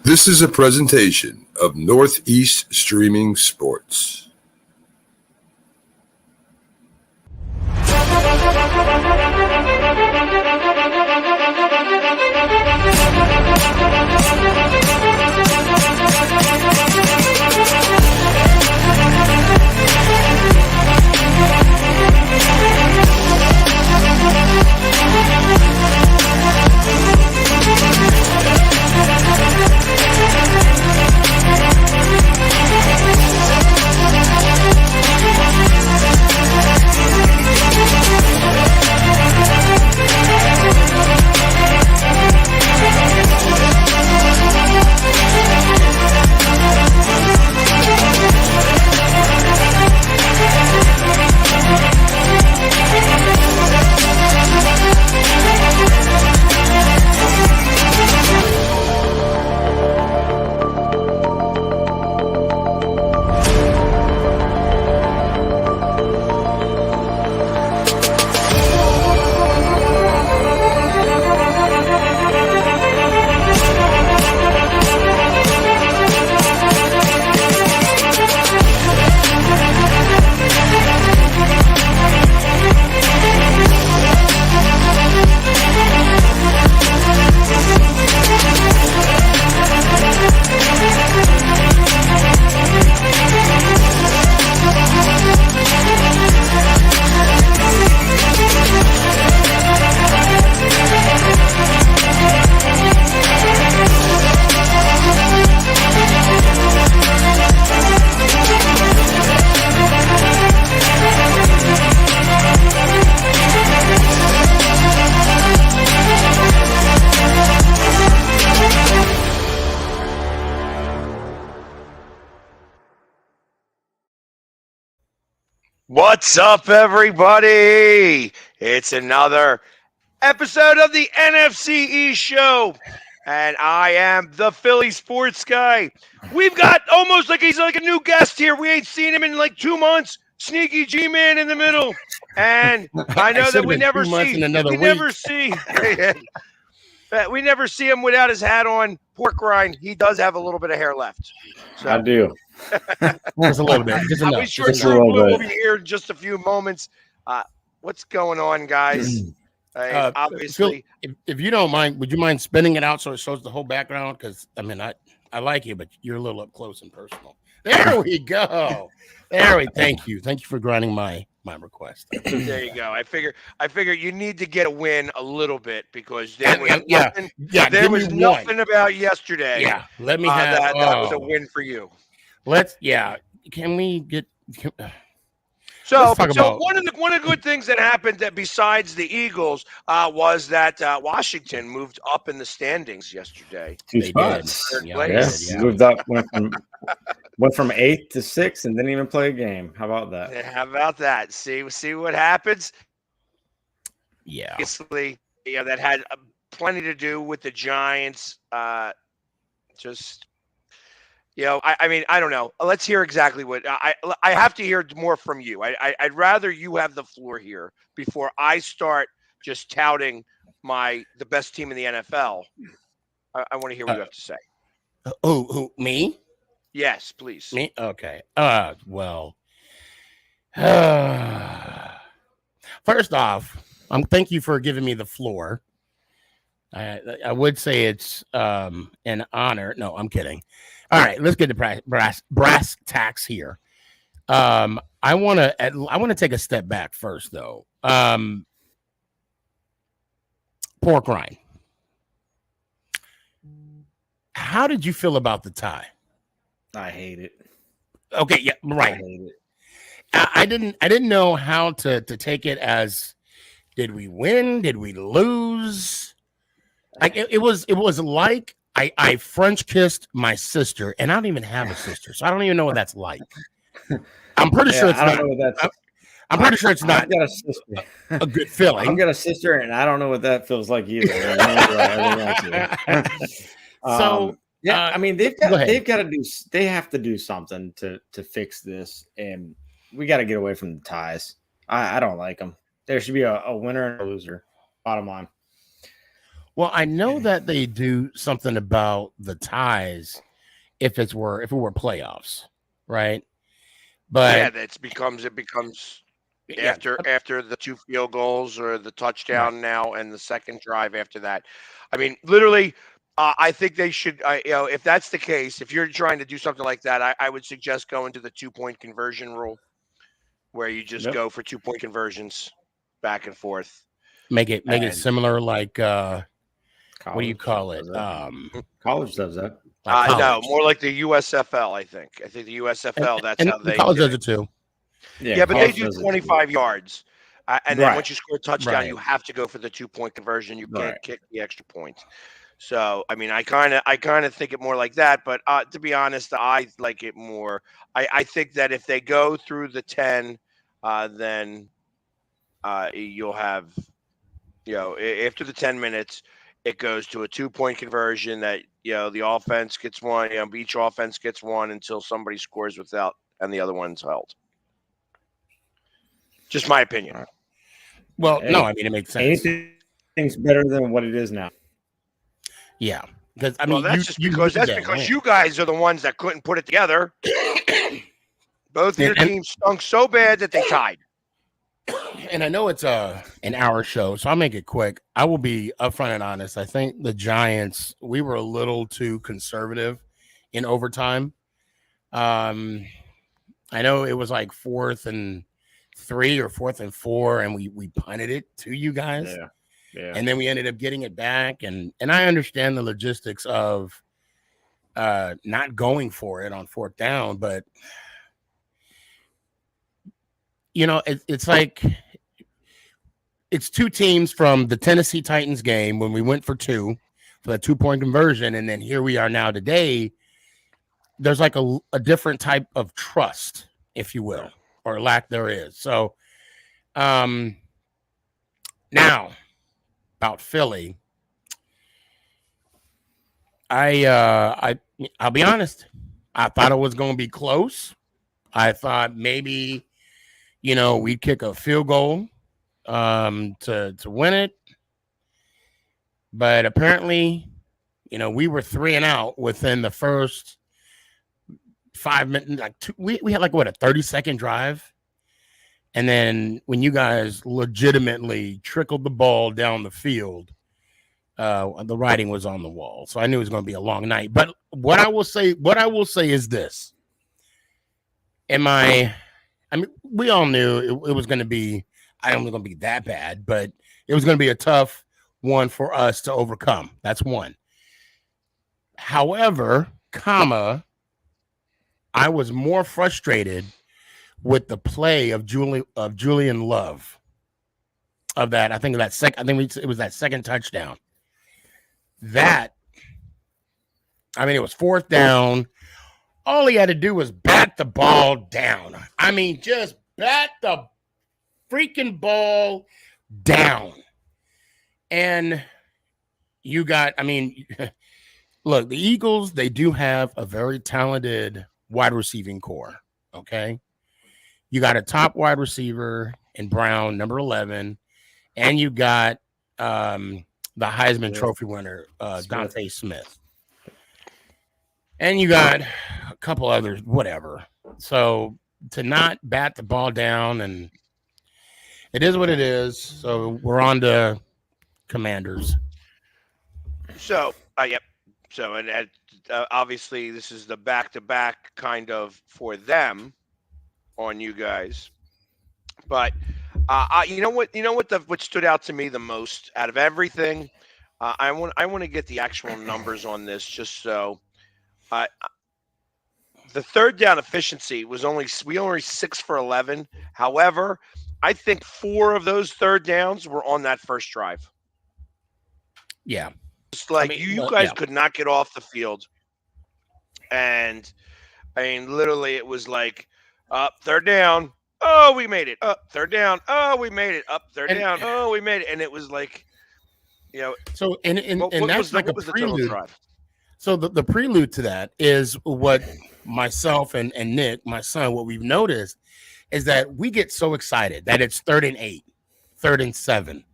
This is a presentation of Northeast Streaming Sports. What's up, everybody? It's another episode of the NFC East Show, and I am the Philly sports guy. We've got almost like he's like a new guest here. We ain't seen him in like 2 months. Sneaky G-Man in the middle, and I know that we never see him without his hat on. Pork rind. He does have a little bit of hair left. So. I do. Just a little bit. Just enough. I'll be sure True Blue will be here in just a few moments. What's going on, guys? Obviously, Phil, if you don't mind, would you mind spinning it out so it shows the whole background? Because I mean, I like you, but you're a little up close and personal. There we go. Thank you for granting my request. There you go. I figure you need to get a win a little bit because there was nothing about yesterday. Yeah, let me have that was a win for you. Can we get? So one of the good things that happened that besides the Eagles was that Washington moved up in the standings yesterday. 2 spots. Moved up, went from 8th to 6th, and didn't even play a game. How about that? Yeah, how about that? See what happens. Yeah, obviously, that had plenty to do with the Giants. I mean, I don't know. Let's hear exactly what I have to hear more from you. I'd rather you have the floor here before I start just touting the best team in the NFL. I want to hear what you have to say. Who me? Yes, please. Me? Okay. Well. First off, thank you for giving me the floor. I would say it's an honor. No, I'm kidding. All right, let's get to brass tacks here. I want to take a step back first, though. Pork rind. How did you feel about the tie? I hate it. Okay, yeah, right. I hate it. I didn't know how to take it as. Did we win? Did we lose? Like it was like I French kissed my sister, and I don't even have a sister, so I don't even know what that's like. I'm pretty sure it's not. I'm pretty sure it's not. I've got a sister. A good feeling. I've got a sister, and I don't know what that feels like either. I mean, they have to do something to fix this, and we got to get away from the ties. I don't like them. There should be a winner and a loser. Bottom line. Well, I know that they do something about the ties if it were playoffs, right? But it becomes after the 2 field goals or the touchdown right. now and the second drive after that. I mean, literally, I think they should. If that's the case, if you're trying to do something like that, I would suggest going to the 2-point conversion rule, where you just go for 2-point conversions back and forth. Make it similar, like what do you call it? College does that. No, more like the USFL. I think the USFL. That's how they. College does it too. Yeah, but they do 25 yards, and then once you score a touchdown, you have to go for the 2-point conversion. You can't kick the extra point. So, I mean, I kind of think it more like that. But to be honest, I like it more. I think that if they go through the 10, then you'll have, after the 10 minutes, it goes to a 2-point conversion that, the offense gets one, each offense gets one until somebody scores without, and the other one's held. Just my opinion. Well, no, I mean, it makes sense. Anything's better than what it is now. Yeah. Because, I mean, that's because you guys are the ones that couldn't put it together. Both of your teams stunk so bad that they tied. And I know it's an hour show, so I'll make it quick. I will be upfront and honest. I think the Giants, we were a little too conservative in overtime. I know it was like 4th and 3 or 4th and 4, and we punted it to you guys. Yeah. And then we ended up getting it back. And I understand the logistics of not going for it on 4th down, but it's like it's 2 teams from the Tennessee Titans game when we went for 2 for that 2-point conversion. And then here we are now today. There's like a different type of trust, if you will, or lack there is. So now about Philly, I'll be honest. I thought it was going to be close. I thought maybe, we'd kick a field goal to win it. But apparently, we were 3 and out within the first 5 minutes. We had a 30-second drive. And then when you guys legitimately trickled the ball down the field, the writing was on the wall. So I knew it was going to be a long night. But what I will say is this. We all knew it was going to be, I don't think it was going to be that bad, but it was going to be a tough one for us to overcome. That's one. However, I was more frustrated with the play of Julian Love of that. I think it was that second touchdown. It was 4th down. All he had to do was bat the ball down. I mean, just bat the freaking ball down. And look, the Eagles, they do have a very talented wide receiving core. Okay. You got a top wide receiver in Brown, number 11, and you got the Heisman Trophy winner, Dante Smith. And you got a couple others, whatever. So to not bat the ball down, and it is what it is. So we're on to Commanders. So, yep. So, and obviously this is the back-to-back kind of for them on you guys. But what stood out to me the most out of everything, I want to get the actual numbers on this just so. The 3rd down efficiency was only 6 for 11. However, I think 4 of those 3rd downs were on that first drive. Yeah. It's like you guys could not get off the field. And literally it was like, up, 3rd down. Oh, we made it. Up, 3rd down. Oh, we made it. Up, 3rd down. Oh, we made it. And it was like, So, and that's like a prelude. Drive? So the prelude to that is what myself and Nick, my son, what we've noticed is that we get so excited that it's 3rd and 8, 3rd and 7.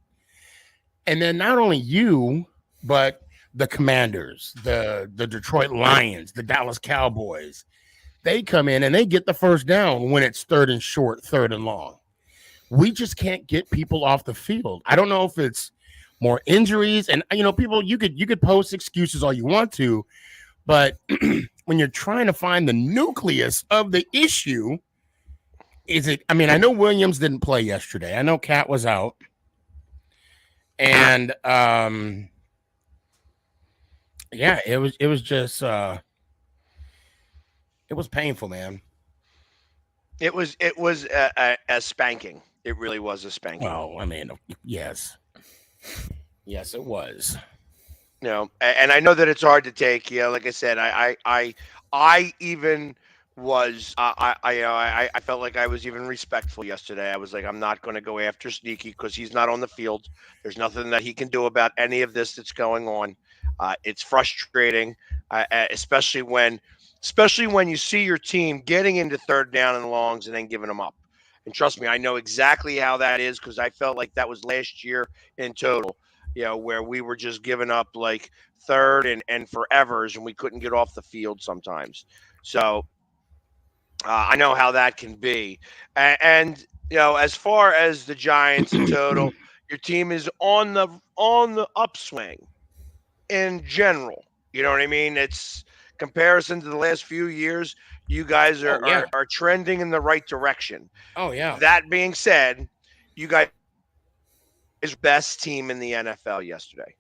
And then not only you, but the Commanders, the Detroit Lions, the Dallas Cowboys, they come in and they get the first down when it's 3rd and short, 3rd and long. We just can't get people off the field. I don't know if it's more injuries, and people, you could post excuses all you want to, but when you're trying to find the nucleus of the issue, I know Williams didn't play yesterday. I know Cat was out, and it was just it was painful, man. It was a spanking. It really was a spanking. Oh, I mean, yes, it was. And I know that it's hard to take. Like I said, I even was I felt like I was even respectful yesterday. I was like, I'm not going to go after Sneaky because he's not on the field. There's nothing that he can do about any of this that's going on. It's frustrating, especially when you see your team getting into 3rd down and longs and then giving them up. And trust me, I know exactly how that is because I felt like that was last year in total, where we were just giving up like 3rd and forevers and we couldn't get off the field sometimes. So I know how that can be. And as far as the Giants in total, your team is on the upswing in general. You know what I mean? It's comparison to the last few years. You guys are trending in the right direction. Oh, yeah. That being said, you guys is best team in the NFL yesterday.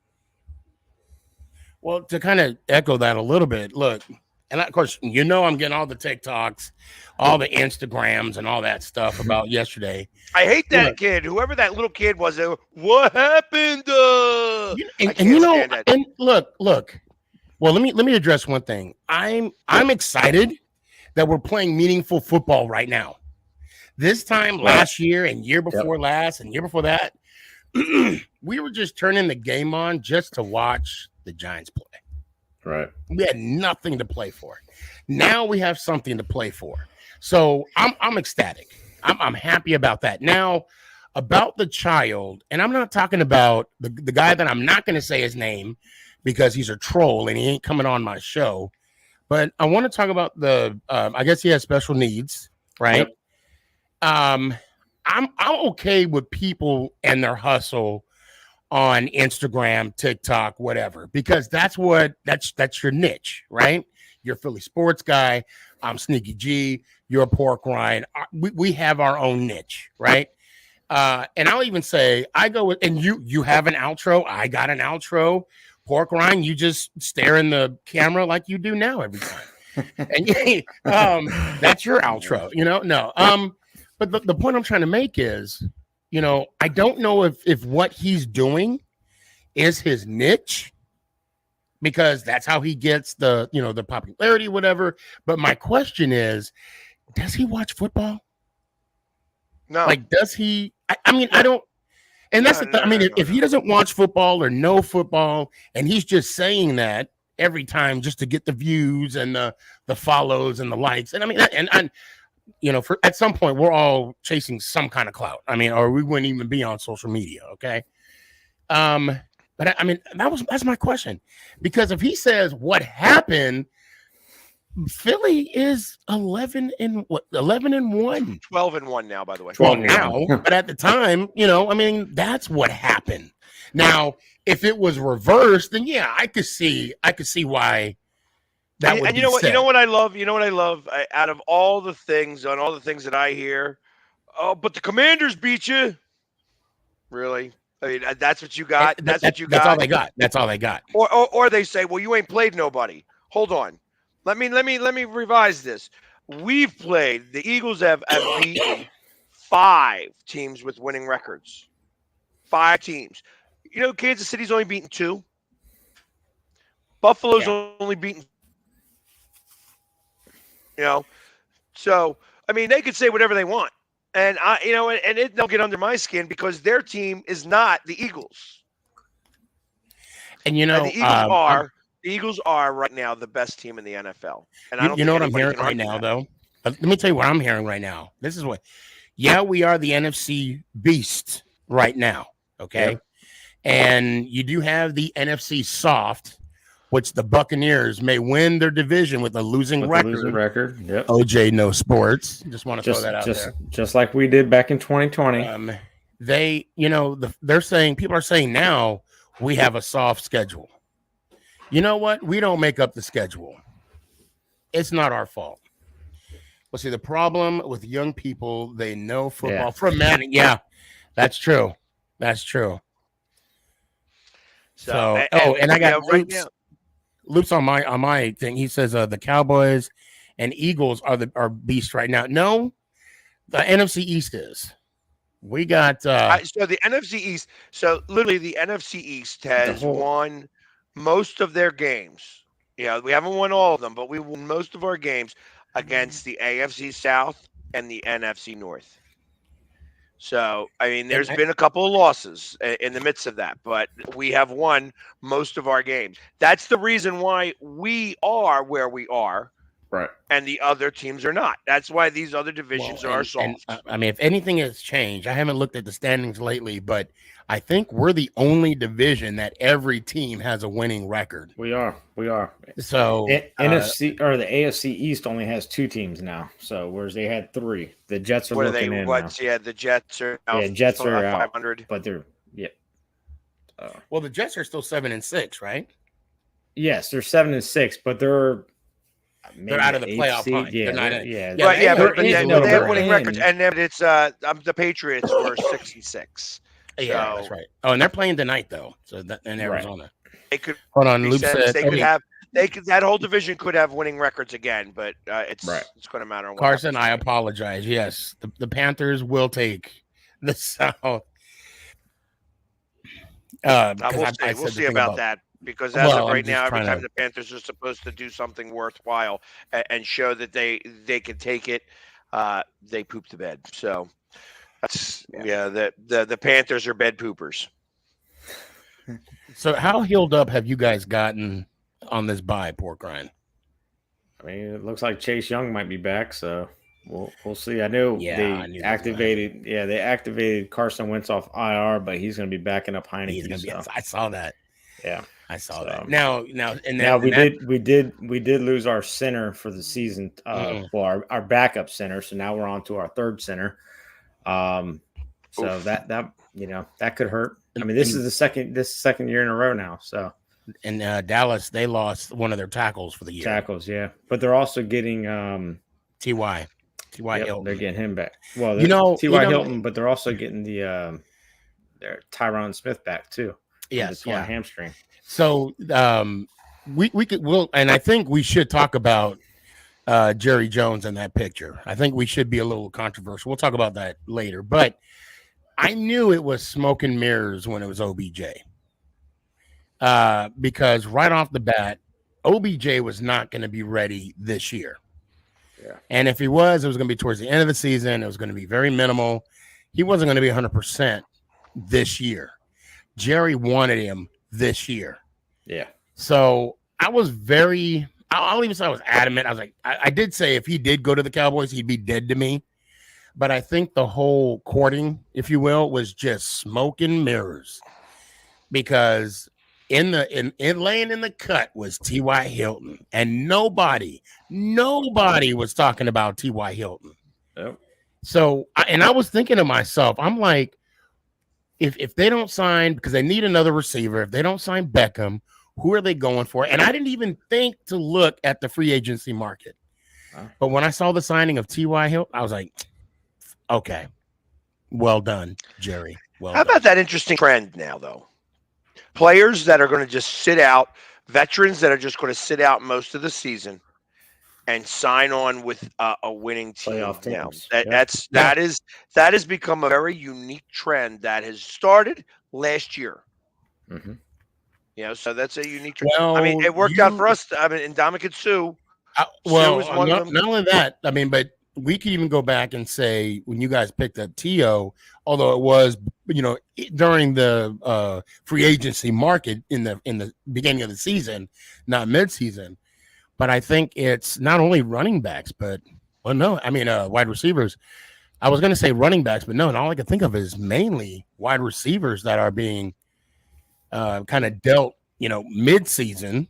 Well, to kind of echo that a little bit, look, and of course, I'm getting all the TikToks, all the Instagrams, and all that stuff about yesterday. I hate that kid. Whoever that little kid was, what happened? And look. Well, let me address one thing. I'm excited that we're playing meaningful football right now. This time last year and year before last and year before that, we were just turning the game on just to watch the Giants play. Right. We had nothing to play for. Now we have something to play for. So I'm ecstatic. I'm happy about that. Now, about the child, and I'm not talking about the guy that I'm not going to say his name because he's a troll and he ain't coming on my show. But I want to talk about I guess he has special needs, right? Yep. I'm okay with people and their hustle on Instagram, TikTok, whatever, because that's your niche, right? You're a Philly sports guy. I'm Sneaky G. You're a Pork Rind. We have our own niche, right? And I'll even say I go with, and you have an outro. I got an outro. Pork Rind, you just stare in the camera like you do now every time. And that's your outro, No. But the point I'm trying to make is, I don't know if what he's doing is his niche, because that's how he gets the popularity, whatever. But my question is, does he watch football? No. Like, does he? I don't. And that's if he doesn't watch football or know football, and he's just saying that every time just to get the views and the follows and the likes, and for at some point we're all chasing some kind of clout. Or we wouldn't even be on social media, okay? But that's my question, because if he says what happened, Philly is 11-1, 12-1 now, by the way. 12 now, but at the time, that's what happened. Now, if it was reversed, then yeah, I could see why that would. And you know what I love out of all the things that I hear. Oh, but the Commanders beat you. Really? That's what you got. That's all they got. That's all they got. Or they say, well, you ain't played nobody. Hold on. Let me revise this. The Eagles have beaten 5 teams with winning records. 5 teams. Kansas City's only beaten 2. Buffalo's only beaten. So they could say whatever they want, and they'll get under my skin because their team is not the Eagles. And the Eagles are right now the best team in the NFL. And I don't know what I'm hearing right now, though? Let me tell you what I'm hearing right now. This is what, we are the NFC beast right now. Okay. And you do have the NFC soft, which the Buccaneers may win their division with a losing record. Yep. OJ no sports. Just want to throw that out there. Just like we did back in 2020. They, they're saying, people are saying now we have a soft schedule. You know what? We don't make up the schedule. It's not our fault. Well, see, the problem with young people, they know football from Madden. Yeah, that's true. That's true. So and I got Loops on my thing. He says the Cowboys and Eagles are beasts right now. No, the NFC East is. We got so the NFC East. So literally, the NFC East has won most of their games. Yeah, we haven't won all of them, but we won most of our games against the AFC South and the NFC North. So, I mean, there's been a couple of losses in the midst of that, but we have won most of our games. That's the reason why we are where we are. Right. And the other teams are not. That's why these other divisions are soft. I mean, if anything has changed, I haven't looked at the standings lately, but I think we're the only division that every team has a winning record. We are. So NFC or the AFC East only has 2 teams now. So whereas they had 3, the Jets are looking in now. Yeah, the Jets are out. Yeah, Jets are out, 500. but they're well, the Jets are still 7-6, right? Yes, they're 7-6, but they're out of the playoff hunt. Yeah, but they have winning records, and then it's the Patriots were 66. Yeah, that's right. Oh, and they're playing tonight though, so that in Arizona. They could hold on. Luke said that whole division could have winning records again, but it's going to matter. Carson, I apologize. Yes, the Panthers will take the South. We'll see about that. Because as of right now, every time the Panthers are supposed to do something worthwhile and show that they can take it, they poop the bed. So that's the Panthers are bed poopers. So how healed up have you guys gotten on this bye, Pork Rind? I mean, it looks like Chase Young might be back, so we'll see. I know they activated Carson Wentz off IR, but he's going to be backing up Heineke. I saw that. Yeah, I saw that. Now we did lose our center for the season. Our backup center. So now we're on to our third center. So that could hurt. I mean, this is the second year in a row now. So in Dallas, they lost one of their tackles for the year. Tackles, yeah, but they're also getting T.Y. Hilton. They're getting him back. Well, T.Y. Hilton, but they're also getting their Tyron Smith back too. Yes, hamstring. So and I think we should talk about Jerry Jones in that picture. I think we should be a little controversial. We'll talk about that later. But I knew it was smoke and mirrors when it was OBJ. Because right off the bat, OBJ was not going to be ready this year. Yeah. And if he was, it was going to be towards the end of the season. It was going to be very minimal. He wasn't going to be 100% this year. Jerry wanted him this year. Yeah. So I was I'll even say I was adamant. I was like, I did say if he did go to the Cowboys, he'd be dead to me. But I think the whole courting, if you will, was just smoke and mirrors. Because in laying in the cut was T.Y. Hilton. And nobody was talking about T.Y. Hilton. Yep. So, I was thinking to myself, I'm like, if they don't sign, because they need another receiver, if they don't sign Beckham, who are they going for? And I didn't even think to look at the free agency market. But when I saw the signing of T.Y. Hilton, I was like, okay, well done, Jerry. How about that interesting trend now, though? Players that are going to just sit out, veterans that are just going to sit out most of the season and sign on with a winning team. Now that has become a very unique trend that has started last year. Mm-hmm. So that's a unique trend. Well, I mean, it worked out for us. I mean, in Ndamukong Suh. Well, Sue is one of them. Not only that, I mean, but we could even go back and say when you guys picked up T.O., although it was, during the free agency market in the beginning of the season, not mid-season. But I think it's not only running backs, but wide receivers. I was going to say running backs, but no, all I can think of is mainly wide receivers that are being kind of dealt, mid-season.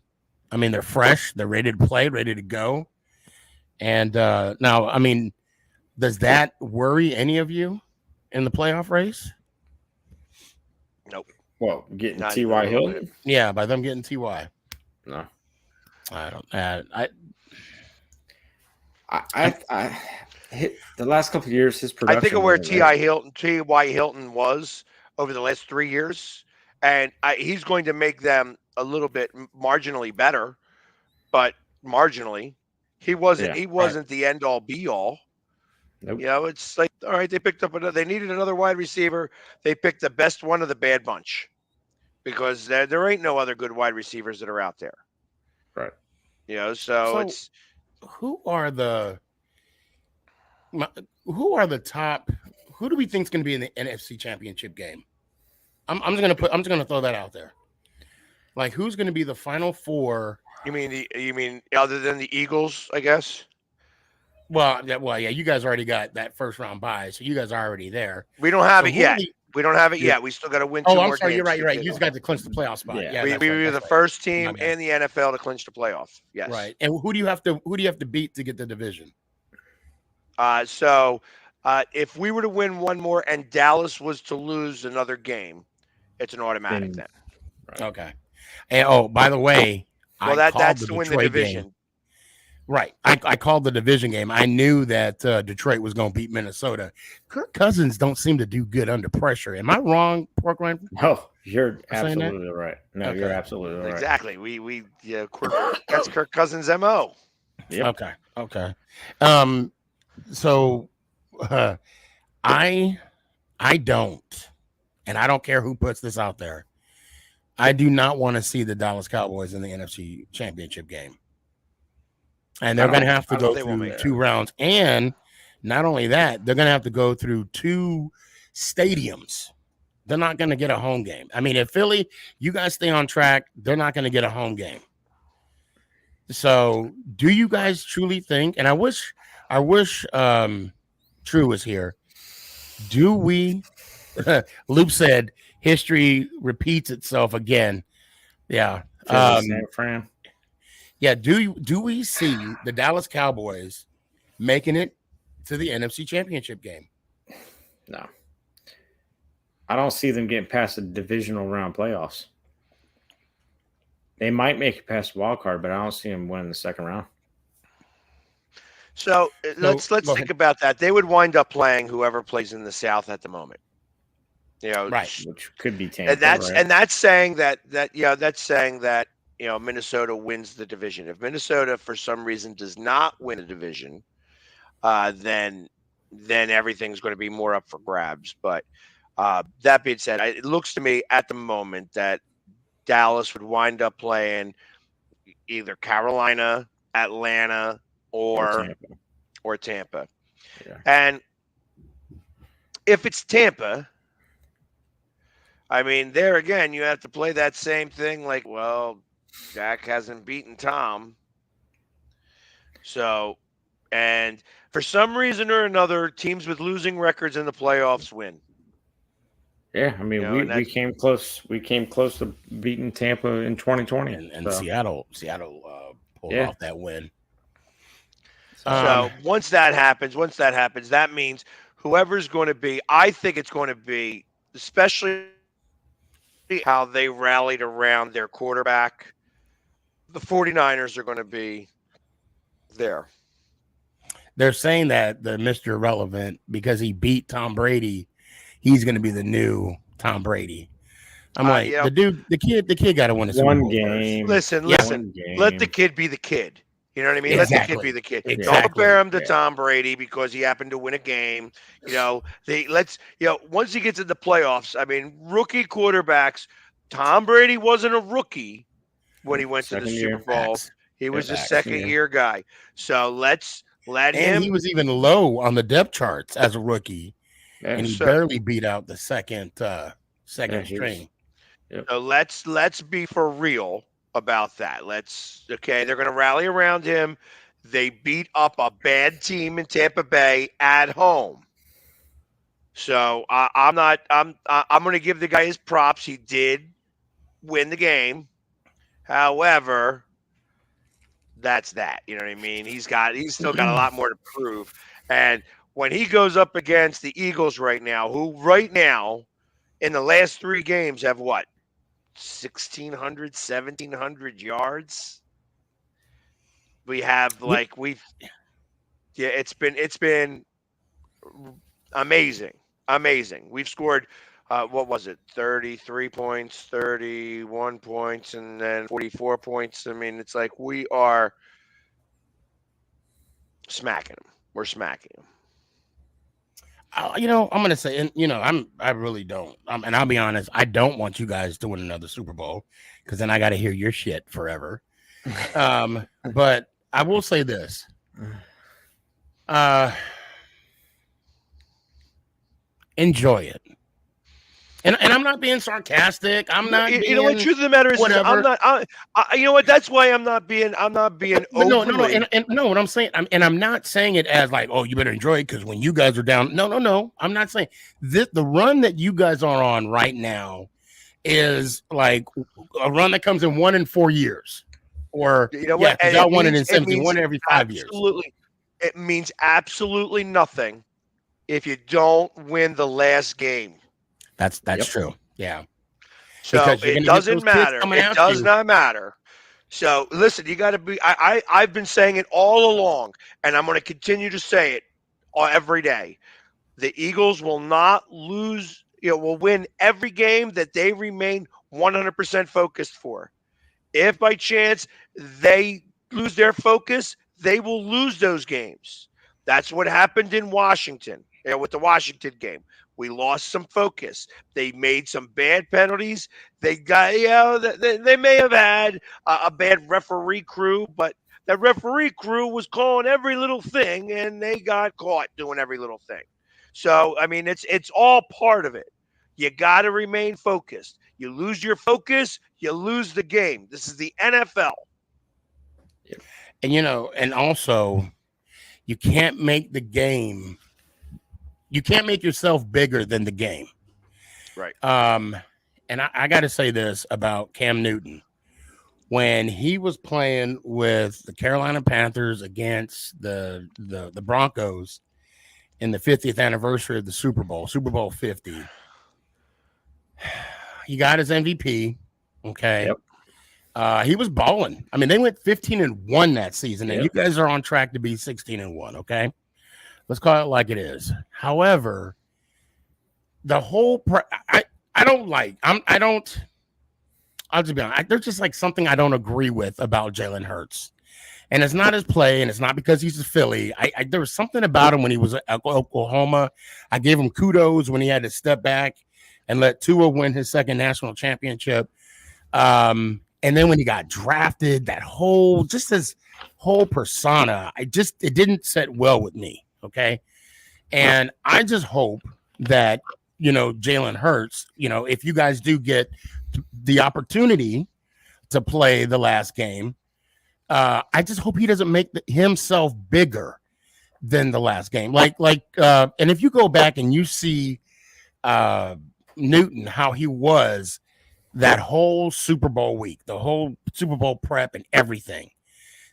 I mean, they're fresh, they're ready to play, ready to go. And now, I mean, does that worry any of you in the playoff race? Nope. Well, getting Not T.Y. even a little Hilton? Yeah, by them getting Ty. No. I don't. I hit the last couple of years. His production. I think of where wasn't there. T.Y. Hilton was over the last 3 years, and he's going to make them a little bit marginally better, but marginally. He wasn't the end all be all. Nope. It's like, all right, they picked up they needed another wide receiver. They picked the best one of the bad bunch because there ain't no other good wide receivers that are out there. Right. So it's who are the top? Who do we think is going to be in the NFC Championship game? I'm just going to throw that out there. Like, who's going to be the final four? You mean other than the Eagles, I guess? Well, yeah. You guys already got that first round bye, so you guys are already there. We don't have it yet. We don't have it yet. We still got to win. Oh, two I'm more sorry. games You're right. You just got to clinch the playoff spot. Yeah, we were the first team in the NFL to clinch the playoff. Yes. Right. And who do you have to beat to get the division? So if we were to win one more and Dallas was to lose another game, it's an automatic then. Right. Okay. And by the way, that's to win the division. Game. Right. I called the division game. I knew that Detroit was going to beat Minnesota. Kirk Cousins don't seem to do good under pressure. Am I wrong, Pork Rind? No, you're absolutely right. No, okay. You're absolutely right. Exactly. That's Kirk Cousins' MO. Yep. Okay. So I don't, and I don't care who puts this out there. I do not want to see the Dallas Cowboys in the NFC Championship game. And they're going to have to go through 2 rounds. And not only that, they're going to have to go through 2 stadiums. They're not going to get a home game. I mean, if Philly, you guys stay on track, they're not going to get a home game. So do you guys truly think, and I wish True was here. Do we, Loop said, history repeats itself again. Yeah. Yeah. Do we see the Dallas Cowboys making it to the NFC Championship game? No. I don't see them getting past the divisional round playoffs. They might make it past the wild card, but I don't see them winning the second round. So let's think about that. They would wind up playing whoever plays in the South at the moment. Right, which could be Tampa. And that's saying that Minnesota wins the division. If Minnesota for some reason does not win a division, then everything's going to be more up for grabs. But that being said, it looks to me at the moment that Dallas would wind up playing either Carolina, Atlanta, or Tampa. Yeah. And if it's Tampa, I mean, there again, you have to play that same thing like, well, Dak hasn't beaten Tom. So, and for some reason or another, teams with losing records in the playoffs win. Yeah, I mean, we came close. We came close to beating Tampa in 2020, and Seattle pulled off that win. So once that happens, that means whoever's going to be, I think it's going to be, especially how they rallied around their quarterback, the 49ers are going to be there. They're saying that the Mr. Irrelevant, because he beat Tom Brady, he's going to be the new Tom Brady. I'm like, the kid got to win a Super Bowl game. Listen, let the kid be the kid. You know what I mean? Exactly. Let the kid be the kid. Exactly. Don't compare him to Tom Brady because he happened to win a game. Once he gets in the playoffs, I mean, rookie quarterbacks, Tom Brady wasn't a rookie when he went to the Super Bowl. He was a second-year guy. So let him. He was even low on the depth charts as a rookie, and he barely beat out the second string. So let's be for real about that. They're going to rally around him. They beat up a bad team in Tampa Bay at home. So I'm going to give the guy his props. He did win the game. However, that's that. You know what I mean? He's still got a lot more to prove. And when he goes up against the Eagles right now, who right now in the last 3 games have what? 1,600, 1,700 yards. We have it's been amazing. We've scored what was it? 33 points, 31 points, and then 44 points. I mean, it's like we are smacking them. We're smacking them. I'm going to say, and I really don't. And I'll be honest, I don't want you guys to win another Super Bowl because then I got to hear your shit forever. But I will say this. Enjoy it. And I'm not being sarcastic. I'm not. You know what? Truth of the matter is, whatever. I'm not. You know what? That's why I'm not being. No. And no. What I'm saying, I'm not saying it as like, oh, you better enjoy it because when you guys are down. No. I'm not saying this. The run that you guys are on right now is like a run that comes in 1 in 4 years, or what? Y'all won it in 70, 1 every 5 years. Absolutely, it means absolutely nothing if you don't win the last game. That's true. Yeah. So it doesn't matter. It does not matter. So listen, you got to be. I've been saying it all along, and I'm going to continue to say it every day. The Eagles will not lose. Will win every game that they remain 100% focused for. If by chance they lose their focus, they will lose those games. That's what happened in Washington. With the Washington game. We lost some focus. They made some bad penalties. They got, they may have had a bad referee crew, but that referee crew was calling every little thing, and they got caught doing every little thing. So, I mean, it's all part of it. You got to remain focused. You lose your focus, you lose the game. This is the NFL. And, and also, you can't make the game. You can't make yourself bigger than the game. Right. And I got to say this about Cam Newton. When he was playing with the Carolina Panthers against the Broncos in the 50th anniversary of the Super Bowl 50, he got his MVP. Okay. Yep. He was balling. I mean, they went 15-1 that season, and you guys are on track to be 16-1. Okay. Let's call it like it is. However, the whole I'll just be honest. There's just like something I don't agree with about Jalen Hurts. And it's not his play, and it's not because he's a Philly. There was something about him when he was at Oklahoma. I gave him kudos when he had to step back and let Tua win his second national championship. And then when he got drafted, his whole persona, it didn't set well with me. Okay. And I just hope that, Jalen Hurts, if you guys do get the opportunity to play the last game, I just hope he doesn't make himself bigger than the last game. And if you go back and you see Newton, how he was that whole Super Bowl week, the whole Super Bowl prep and everything,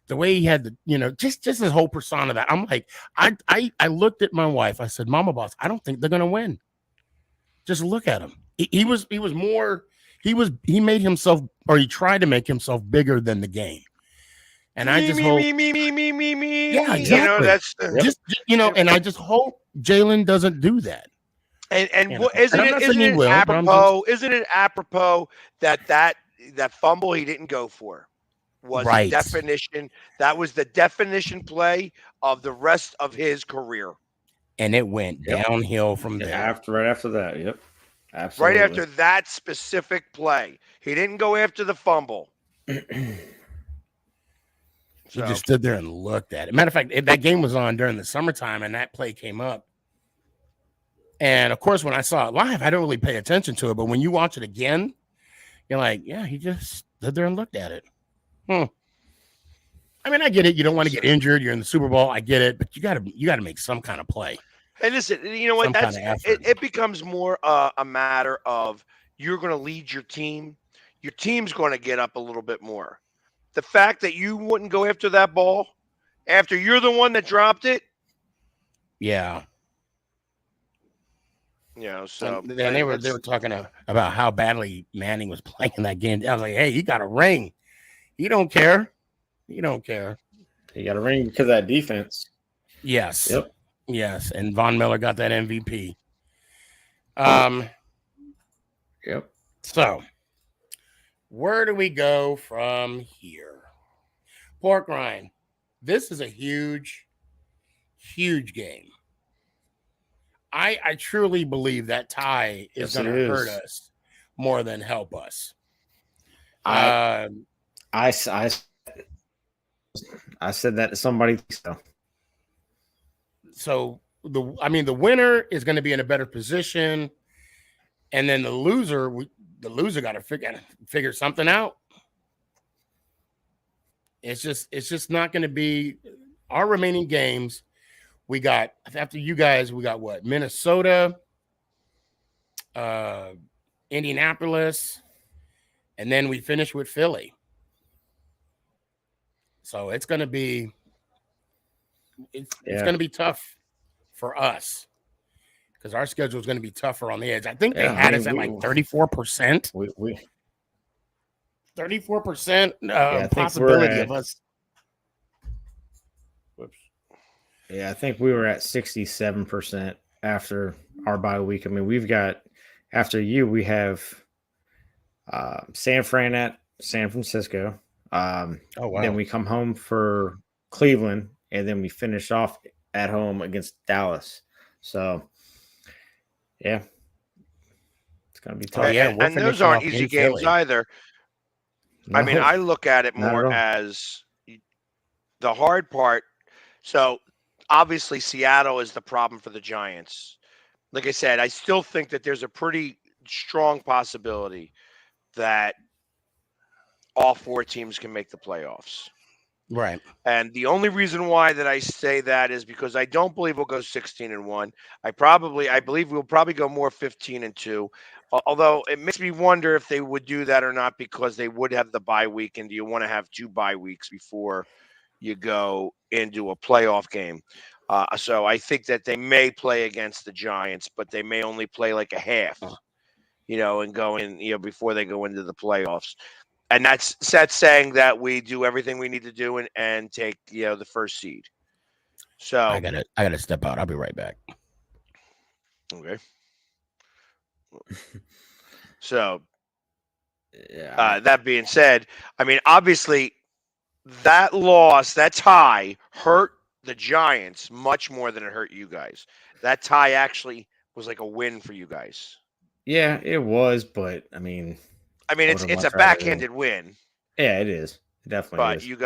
the way he had just his whole persona, that I'm like, I looked at my wife. I said, Mama Boss, I don't think they're going to win. Just look at him. He made himself, or he tried to make himself bigger than the game. And I just hope. Me. Yeah, exactly. And I just hope Jalen doesn't do that. And isn't it apropos? Isn't it apropos that fumble he didn't go for was the definition? That was the definition play of the rest of his career. And it went downhill from there. Right after that, yep. Absolutely. Right after that specific play. He didn't go after the fumble. He just stood there and looked at it. Matter of fact, that game was on during the summertime, and that play came up. And, of course, when I saw it live, I don't really pay attention to it. But when you watch it again, you're like, yeah, he just stood there and looked at it. I mean, I get it. You don't want to get injured. You're in the Super Bowl. I get it. But you got to make some kind of play. Hey, listen, you know what? It becomes more a matter of you're going to lead your team. your team's going to get up a little bit more. The fact that you wouldn't go after that ball after you're the one that dropped it, Yeah. So and they were talking about how badly Manning was playing that game. I was like, hey, he got a ring. He don't care. He don't care. He got a ring because of that defense. Yes. Yep. Yes. And Von Miller got that MVP. Yep. So where do we go from here? Pork rind. This is a huge, huge game. I truly believe that tie is going to hurt us more than help us. I said that to somebody. So the winner is going to be in a better position, and then the loser got to figure something out. It's just not going to be our remaining games. We got, after you guys, we got what? Minnesota, Indianapolis, and then we finish with Philly. So it's going to be going to be tough for us because our schedule is going to be tougher on the edge. I think they had us at like 34%. 34% possibility of us. Whoops. Yeah, I think we were at 67% after our bye week. I mean, we've got, after you, we have San Fran at San Francisco. Oh, wow. Then we come home for Cleveland, and then we finish off at home against Dallas. So, yeah, it's going to be tough. Oh, yeah, and those aren't easy games either. No. I mean, I look at it more as the hard part. So, obviously, Seattle is the problem for the Giants. Like I said, I still think that there's a pretty strong possibility that all four teams can make the playoffs. Right. And the only reason why that I say that is because I don't believe we'll go 16-1. I believe we'll probably go more 15-2. Although it makes me wonder if they would do that or not, because they would have the bye week, and do you want to have 2 bye weeks before you go into a playoff game? So I think that they may play against the Giants, but they may only play like a half, and go in, before they go into the playoffs. And that's saying that we do everything we need to do and take, the first seed. So I gotta step out. I'll be right back. Okay. So, that being said, I mean, obviously, that loss, that tie, hurt the Giants much more than it hurt you guys. That tie actually was like a win for you guys. Yeah, it was, but I mean, it's a backhanded win. Yeah, it is. It definitely is. But you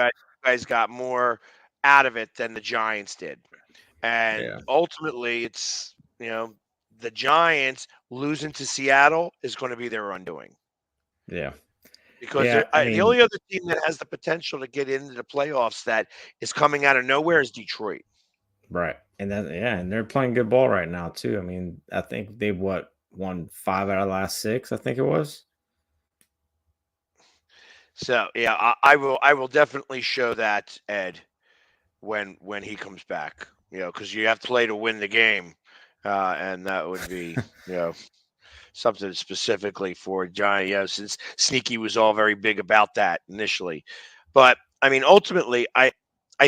guys got more out of it than the Giants did. And ultimately, it's, the Giants losing to Seattle is going to be their undoing. Yeah. Because the only other team that has the potential to get into the playoffs that is coming out of nowhere is Detroit. Right. And and they're playing good ball right now, too. I mean, I think they won 5 out of the last 6, I think it was. So I will definitely show that, Ed, when he comes back. Because you have to play to win the game, and that would be something specifically for Giant. Since Sneaky was all very big about that initially, but I mean, ultimately, I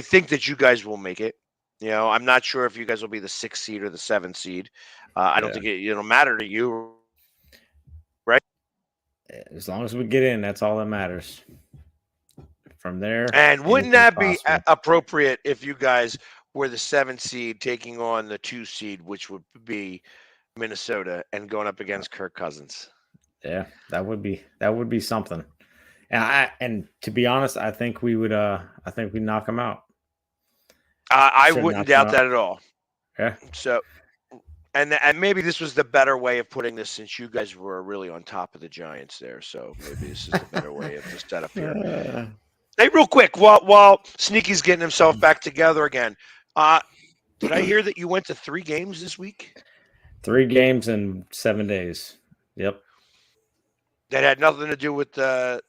think that you guys will make it. I'm not sure if you guys will be the 6th seed or the 7th seed. I don't think it'll matter to you. Right. As long as we get in, that's all that matters. From there. And wouldn't that be appropriate if you guys were the 7th seed taking on the 2 seed, which would be Minnesota, and going up against Kirk Cousins? Yeah, that would be something. And to be honest, I think we would. I think we'd knock them out. I wouldn't doubt that at all. Yeah. So. And maybe this was the better way of putting this, since you guys were really on top of the Giants there. So maybe this is the better way of the setup here. Hey, real quick, while Sneaky's getting himself back together again, did I hear that you went to 3 games this week? 3 games in 7 days. Yep. That had nothing to do with the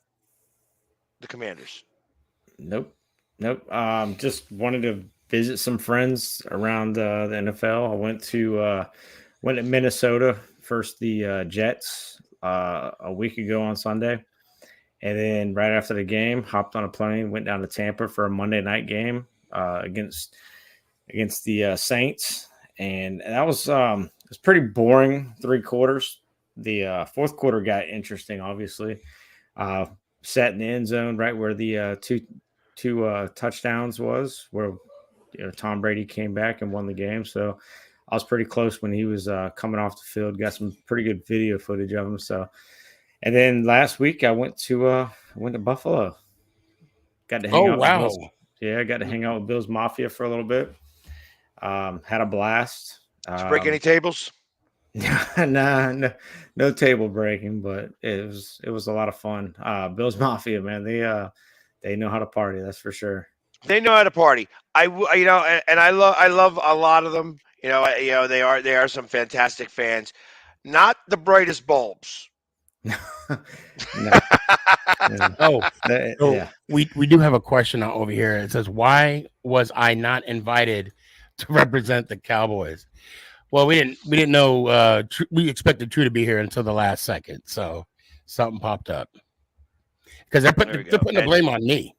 Commanders. Nope. Just wanted to visit some friends around the NFL. I went to Minnesota first, the Jets a week ago on Sunday, and then right after the game, hopped on a plane, went down to Tampa for a Monday night game against the Saints, and that was it was pretty boring 3 quarters. The fourth quarter got interesting, obviously. Sat in the end zone right where the two touchdowns was, where Tom Brady came back and won the game. So I was pretty close when he was coming off the field. Got some pretty good video footage of him. So, and then last week I went to Buffalo. Got to hang out. Wow! With Bills. Yeah, I got to hang out with Bills Mafia for a little bit. Had a blast. Did you break any tables? Nah, no table breaking, but it was a lot of fun. Bills Mafia, man, they know how to party, that's for sure. They know how to party. I love a lot of them. They are some fantastic fans. Not the brightest bulbs. No. Yeah. We do have a question over here. It says, why was I not invited to represent the Cowboys? Well, we didn't know. We expected True to be here until the last second, so something popped up because they're putting the blame on me.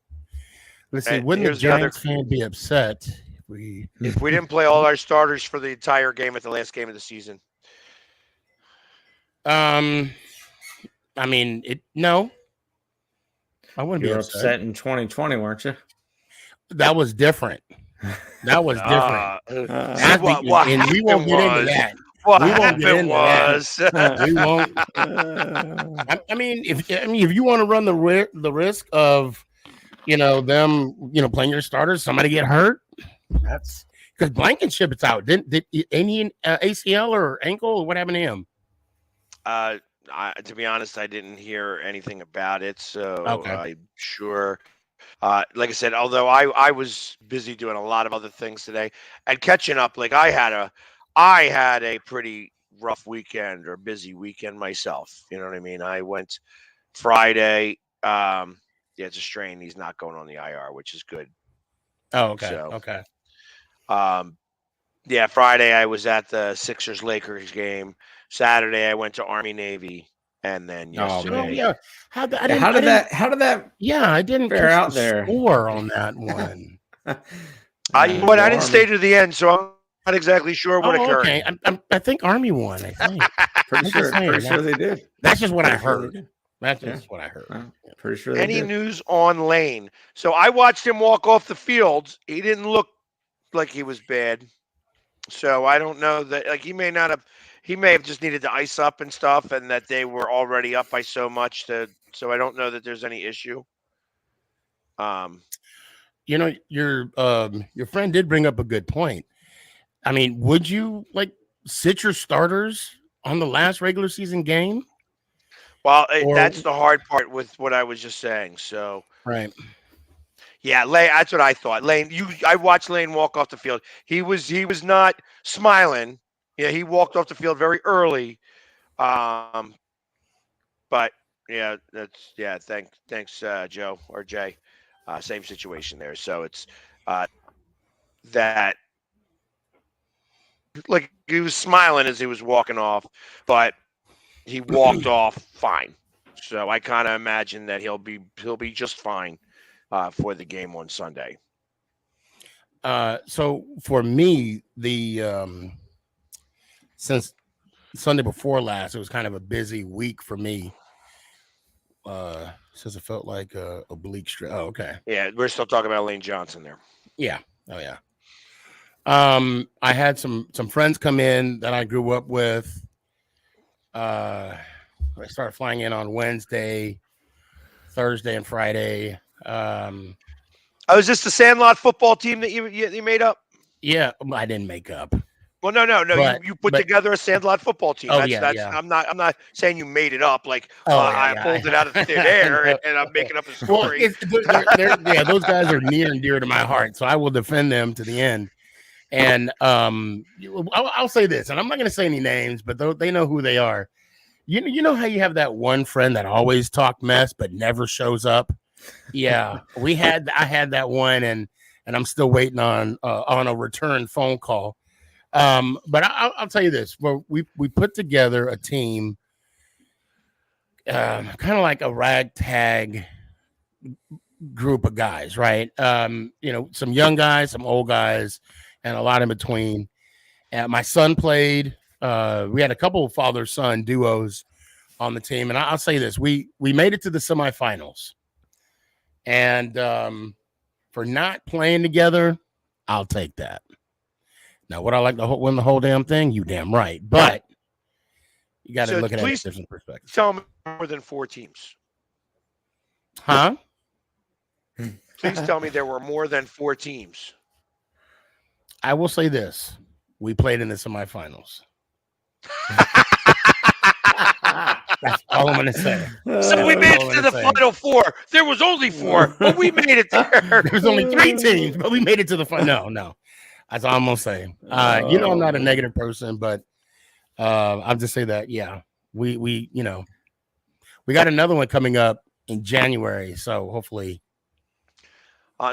Let's see. Wouldn't the Giants fan be upset if we didn't play all our starters for the entire game at the last game of the season? No, I wouldn't be upset in 2020, weren't you? That was different. That was different. And we won't get into that. What happened was we won't. If you want to run the risk of, them, playing your starters, somebody get hurt. That's because Blankenship is out. Did any ACL or ankle? Or what happened to him? To be honest, I didn't hear anything about it. So okay. I'm sure. Like I said, although I was busy doing a lot of other things today and catching up, like I had a pretty rough weekend or busy weekend myself. You know what I mean? I went Friday. It's a strain. He's not going on the IR, which is good. Oh, okay. So, okay. Friday I was at the Sixers-Lakers game. Saturday I went to Army-Navy. And then yesterday, how did that? Yeah, I didn't fare out there. Score on that one. I didn't stay to the end, so I'm not exactly sure what occurred. Okay, I think Army won. I think. pretty sure they did. That's just what I heard. That's just what I heard. Pretty sure. Any news on Lane? So I watched him walk off the field. He didn't look like he was bad. So I don't know that. Like he may not have. He may have just needed to ice up and stuff, and that they were already up by so much. So I don't know that there's any issue. Your friend did bring up a good point. I mean, would you sit your starters on the last regular season game? Well, that's the hard part with what I was just saying. So right. Yeah, Lane. That's what I thought. Lane, I watched Lane walk off the field. He was not smiling. Yeah, he walked off the field very early. But yeah, thanks, Joe or Jay. Same situation there. So it's that like he was smiling as he was walking off, but he walked off fine. So I kind of imagine that he'll be just fine for the game on Sunday. So for me, since Sunday before last, it was kind of a busy week for me. Since it felt like a bleak stretch. Oh, okay. Yeah, we're still talking about Lane Johnson there. Yeah. Oh, yeah. I had some friends come in that I grew up with. I started flying in on Wednesday, Thursday, and Friday. Is this the Sandlot football team that you made up? Yeah, I didn't make up. Well, no. You put together a Sandlot footbot team. Yeah. I'm not saying you made it up. Like I pulled it out of thin air and I'm making up a story. Those guys are near and dear to my heart, so I will defend them to the end. And I'll say this, and I'm not going to say any names, but they know who they are. You know how you have that one friend that always talk mess but never shows up? Yeah, I had that one, and I'm still waiting on a return phone call. But I'll tell you this: we put together a team, kind of like a ragtag group of guys, right? Some young guys, some old guys, and a lot in between. My son played. We had a couple of father-son duos on the team, and I'll say this: we made it to the semifinals, and for not playing together, I'll take that. Now, would I like to win the whole damn thing? You damn right, but you got to look at it in a different perspective. Tell me more than 4 teams, huh? Please tell me there were more than 4 teams. I will say this: we played in the semifinals. That's all I'm going to say. So we made it to the final 4. There was only 4, but we made it there. There's only 3 teams, but we made it to the final. No. That's all I'm going to say. I'm not a negative person, but I'll just say that, yeah, we got another one coming up in January. So hopefully.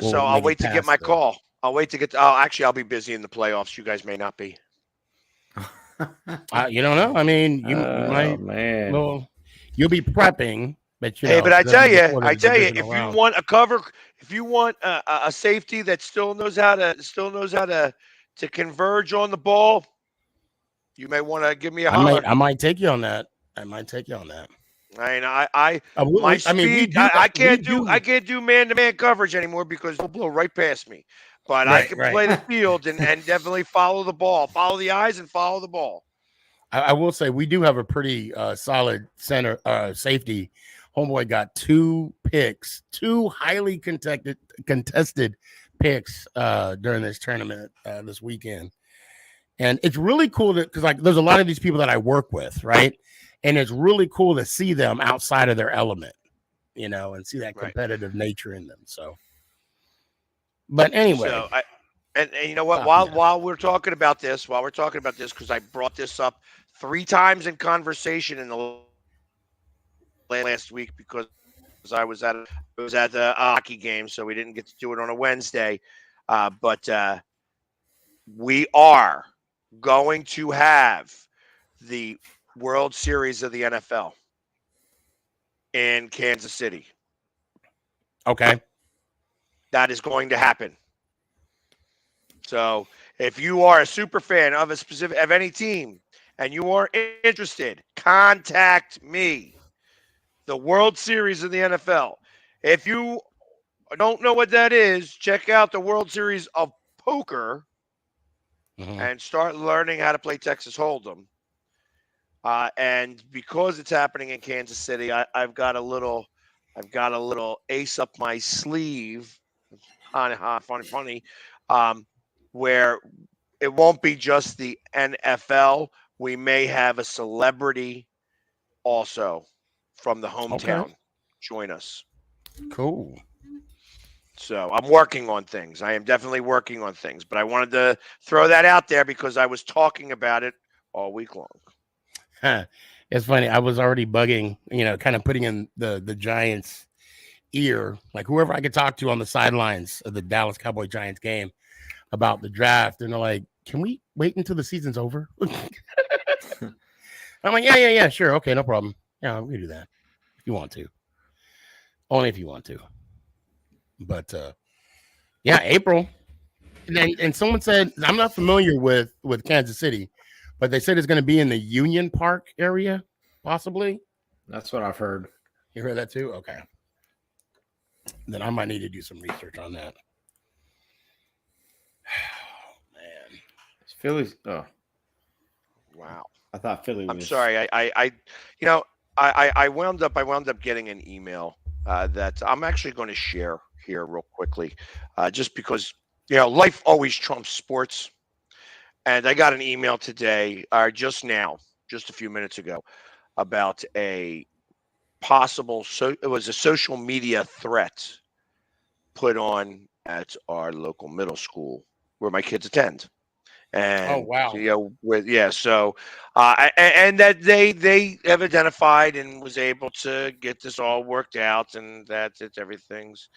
So I'll wait to get my call. I'll wait to get I'll be busy in the playoffs. You guys may not be. You don't know. I mean, you might. Man. Well, you'll be prepping, but but I tell you, if you want a cover, if you want a safety that still knows how to converge on the ball, you may want to give me a holler. I might take you on that. My speed. I can't do man-to-man coverage anymore because they'll blow right past me. But I can play the field and definitely follow the ball, follow the eyes, and follow the ball. I will say we do have a pretty solid center safety. Homeboy got 2 picks, 2 highly contested picks during this tournament this weekend, and it's really cool because there's a lot of these people that I work with, right? And it's really cool to see them outside of their element, and see that competitive nature in them. So. But anyway, and you know what? While we're talking about this, because I brought this up 3 times in conversation in the last week because I was at the hockey game, so we didn't get to do it on a Wednesday. But we are going to have the World Series of the NFL in Kansas City. Okay. That is going to happen. So if you are a super fan of any team and you are interested, contact me. The World Series of the NFL. If you don't know what that is, check out the World Series of Poker and start learning how to play Texas Hold'em. And because it's happening in Kansas City, I've got a little ace up my sleeve. Funny, where it won't be just the NFL. We may have a celebrity also from the hometown join us. Cool. So I'm working on things. I am definitely working on things, but I wanted to throw that out there because I was talking about it all week long. It's funny. I was already bugging, kind of putting in the Giants' ear, like whoever I could talk to on the sidelines of the Dallas Cowboy Giants game about the draft, and they're like, "Can we wait until the season's over?" I'm like, "Yeah, sure, okay, no problem. Yeah, we can do that if you want to, only if you want to." But April, and someone said I'm not familiar with Kansas City, but they said it's going to be in the Union Park area, possibly. That's what I've heard. You heard that too? Okay. Then I might need to do some research on that. Oh, man. Philly's. Oh, wow. I thought Philly was. I'm sorry. I wound up getting an email that I'm actually going to share here real quickly, just because life always trumps sports. And I got an email today, just a few minutes ago, about a possible it was a social media threat put on at our local middle school where my kids attend, And wow. and that they have identified and was able to get this all worked out, and that everything's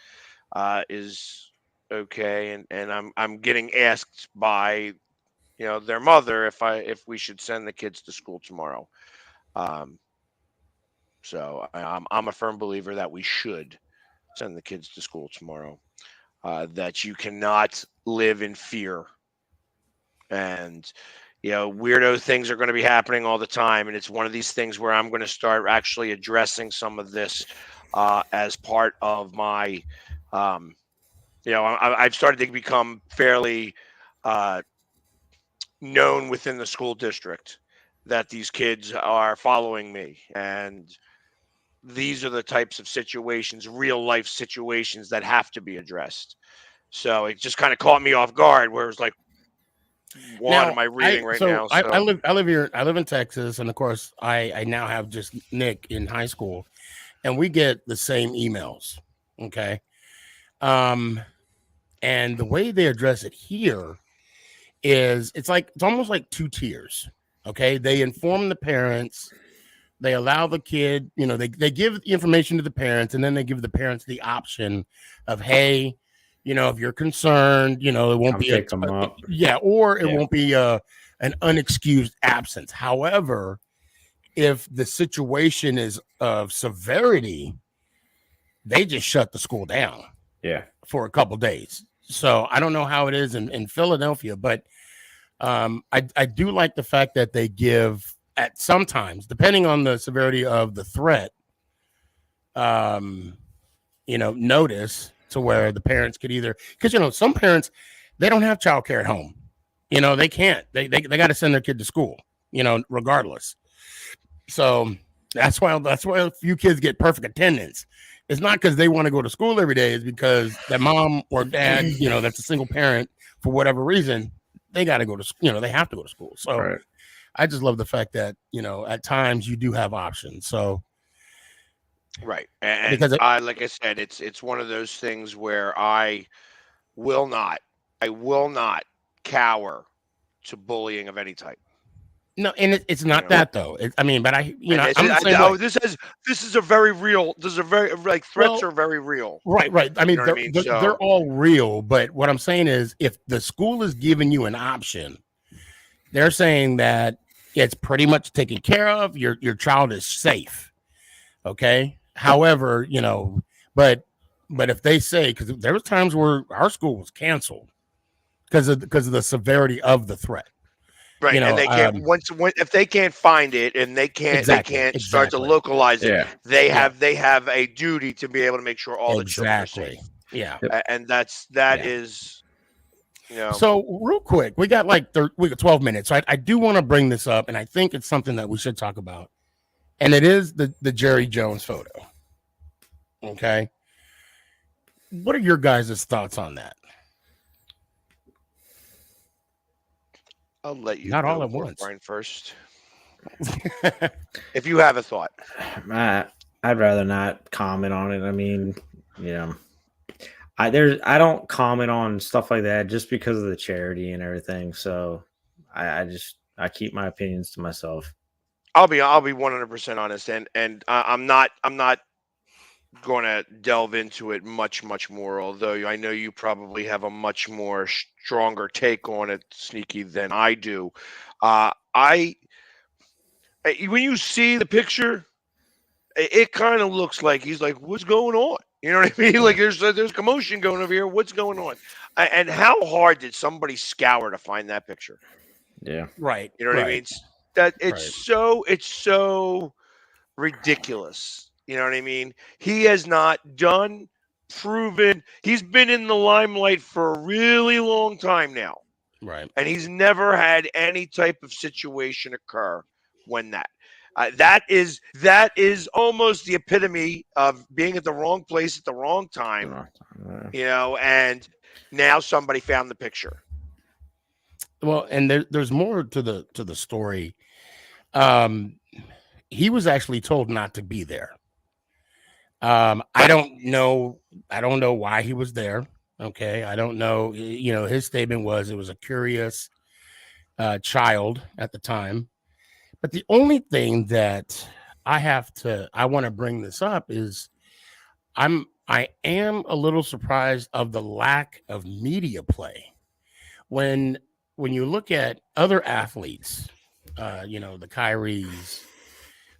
is okay. And I'm getting asked by their mother if we should send the kids to school tomorrow. So I'm a firm believer that we should send the kids to school tomorrow. That you cannot live in fear, and weirdo things are going to be happening all the time, and it's one of these things where I'm going to start actually addressing some of this as part of my I've started to become fairly known within the school district that these kids are following me, and these are the types of situations, real life situations, that have to be addressed. So it just kind of caught me off guard, where it's like, what am I reading right now? So I live here. I live in Texas, and of course, I now have just Nick in high school, and we get the same emails. Okay, and the way they address it here is it's almost like two tiers. Okay, they inform the parents, they allow the kid, they give the information to the parents, and then they give the parents the option of, hey, if you're concerned, it won't be pick them up. Or it won't be an unexcused absence. However, if the situation is of severity, they just shut the school down for a couple days. So I don't know how it is in Philadelphia, but I do like the fact that they give, at sometimes, depending on the severity of the threat, notice, to where the parents could either, because some parents, they don't have childcare at home. They can't. They got to send their kid to school, regardless. So that's why a few kids get perfect attendance. It's not because they want to go to school every day. It's because their mom or dad, that's a single parent, for whatever reason, they got to go to, they have to go to school. So Right. I just love the fact that, at times you do have options. So. Right. And because like I said, it's one of those things where I will not cower to bullying of any type. No, and it's not that though. I'm the same way. This is a very real. This is a very, like, threats are very real. Right. I mean, they're all real. But what I'm saying is, if the school is giving you an option, they're saying that it's pretty much taken care of. Your child is safe. Okay. However, but if they say, because there was times where our school was canceled because of the severity of the threat. Right, and they can't if they can't find it, and they can't start to localize it. They have a duty to be able to make sure all the children are safe. Yeah, and that is. So real quick, we got 12 minutes. So I do want to bring this up, and I think it's something that we should talk about, and it is the Jerry Jones photo. Okay, what are your guys' thoughts on that? I'll let you not all at once, Brian, first. If you have a thought, I'd rather not comment on it. I mean, I don't comment on stuff like that just because of the charity and everything. So I keep my opinions to myself. I'll be 100% honest, and I'm not going to delve into it much more, although I know you probably have a much more stronger take on it, Sneaky, than I do. When you see the picture, it kind of looks like he's like, what's going on? You know what I mean? Like there's commotion going over here. What's going on? And how hard did somebody scour to find that picture? Yeah. Right. You know what I mean? It's so ridiculous. You know what I mean? He has not proven. He's been in the limelight for a really long time now. Right. And he's never had any type of situation occur when that is almost the epitome of being at the wrong place at the wrong time. And now somebody found the picture. Well, and there's more to the story. He was actually told not to be there. I don't know why he was there. Okay. I don't know. His statement was, it was a curious child at the time. But the only thing that I want to bring this up is I am a little surprised of the lack of media play when you look at other athletes, the Kyries,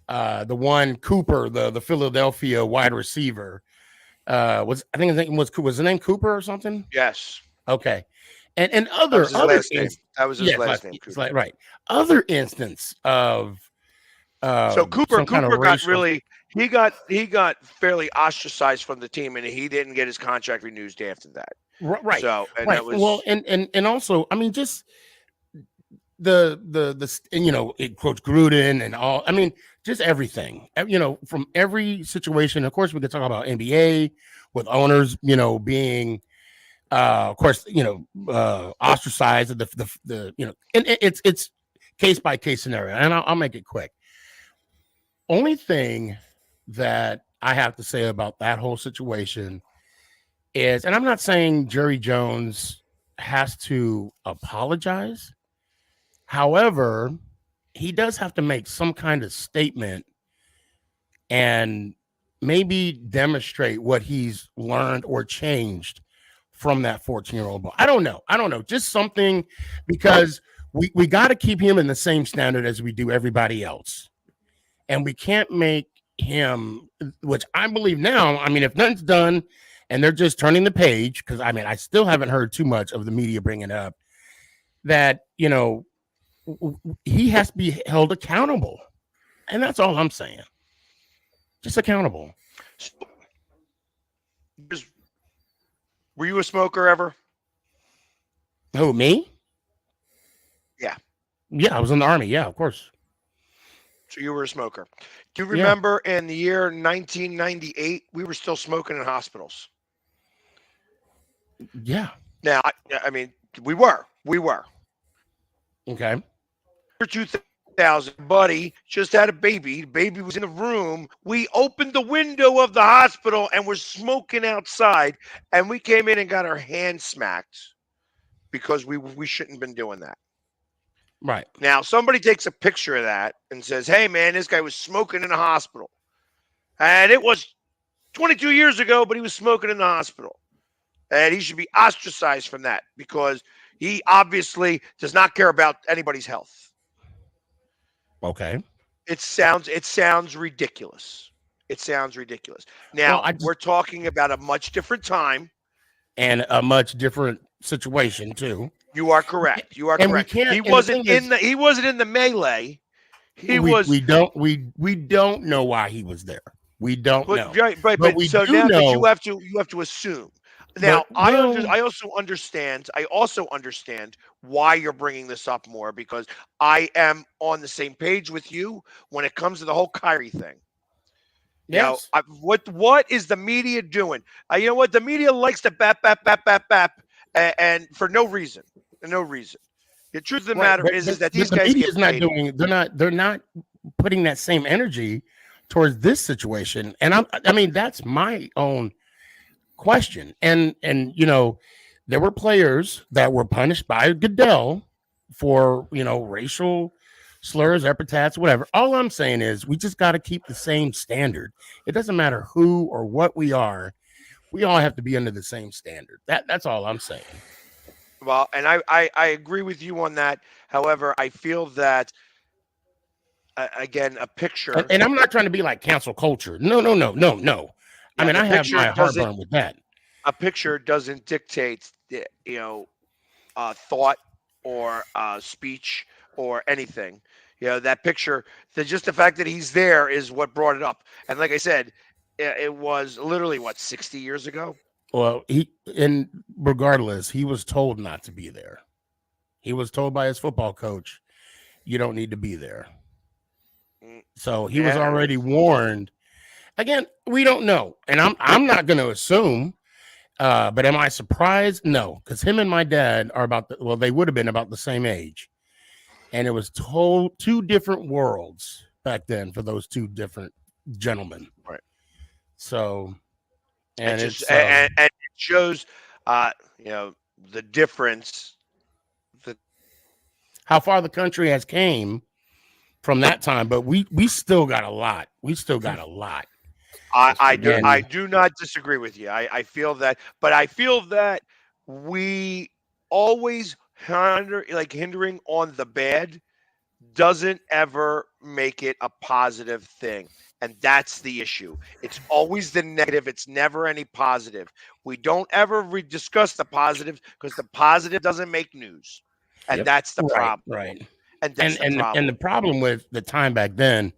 the one Cooper, the Philadelphia wide receiver, was his name Cooper or something? Yes. Okay. And That other was his last name. instances, That was his last name. it's like right. Other instance of So Cooper some kind of got racial. he got fairly ostracized from the team, and he didn't get his contract renewed after that. Right. So and Right. that was Well, and also, I mean, just the Coach Gruden and all. I mean, just everything. From every situation. Of course, we could talk about NBA with owners, being, of course, ostracized. And it's case by case scenario, and I'll make it quick. Only thing that I have to say about that whole situation is, and I'm not saying Jerry Jones has to apologize. However, he does have to make some kind of statement and maybe demonstrate what he's learned or changed from that 14-year-old boy. I don't know. Just something, because we got to keep him in the same standard as we do everybody else. And we can't make him, which I believe now, I mean, if nothing's done and they're just turning the page, because I mean, I still haven't heard too much of the media bringing up that, he has to be held accountable. And that's all I'm saying. Just accountable. Were you a smoker ever? Who, me? Yeah. Yeah, I was in the Army. Yeah, of course. So you were a smoker. Do you remember in the year 1998, we were still smoking in hospitals? Yeah. Now, I mean, we were. Okay. 2000, buddy just had a baby. The baby was in the room. We opened the window of the hospital and were smoking outside. And we came in and got our hands smacked because we shouldn't have been doing that. Right. Now, somebody takes a picture of that and says, hey, man, this guy was smoking in a hospital. And it was 22 years ago, but he was smoking in the hospital. And he should be ostracized from that because he obviously does not care about anybody's health. Okay. It sounds ridiculous. Now, we're talking about a much different time. And a much different situation, too. You are correct. He wasn't in the melee. We don't know why he was there. We don't know. Right, but we so do now know. you have to assume. Now, I also understand why you're bringing this up more, because I am on the same page with you when it comes to the whole Kyrie thing. Yes. What is the media doing? You know what? The media likes to bap, and for no reason. The truth of the matter is that these guys get paid. They're not putting that same energy towards this situation. And I mean, that's my own question. And there were players that were punished by Goodell for, racial slurs, epithets, whatever. All I'm saying is we just got to keep the same standard. It doesn't matter who or what we are. We all have to be under the same standard. That's all I'm saying. Well, and I agree with you on that. However, I feel that, again, a picture. And I'm not trying to be like cancel culture. No. Yeah, I mean, I have my heartburn with that. A picture doesn't dictate, thought or speech or anything. That picture, just the fact that he's there is what brought it up. And like I said, it was literally 60 years ago. Well, regardless, he was told not to be there. He was told by his football coach, you don't need to be there. So he was already warned. Again, we don't know. And I'm not going to assume, but am I surprised? No, because him and my dad are they would have been about the same age. And it was two different worlds back then for those two different gentlemen. Right. So, and it shows, the difference. how far the country has came from that time, but we still got a lot. We still got a lot. I do not disagree with you. I feel that, but I feel that we always hindering on the bad doesn't ever make it a positive thing. And that's the issue. It's always the negative. It's never any positive. We don't ever discuss the positives because the positive doesn't make news. And that's the problem. Right. And that's the problem. And the problem with the time back then,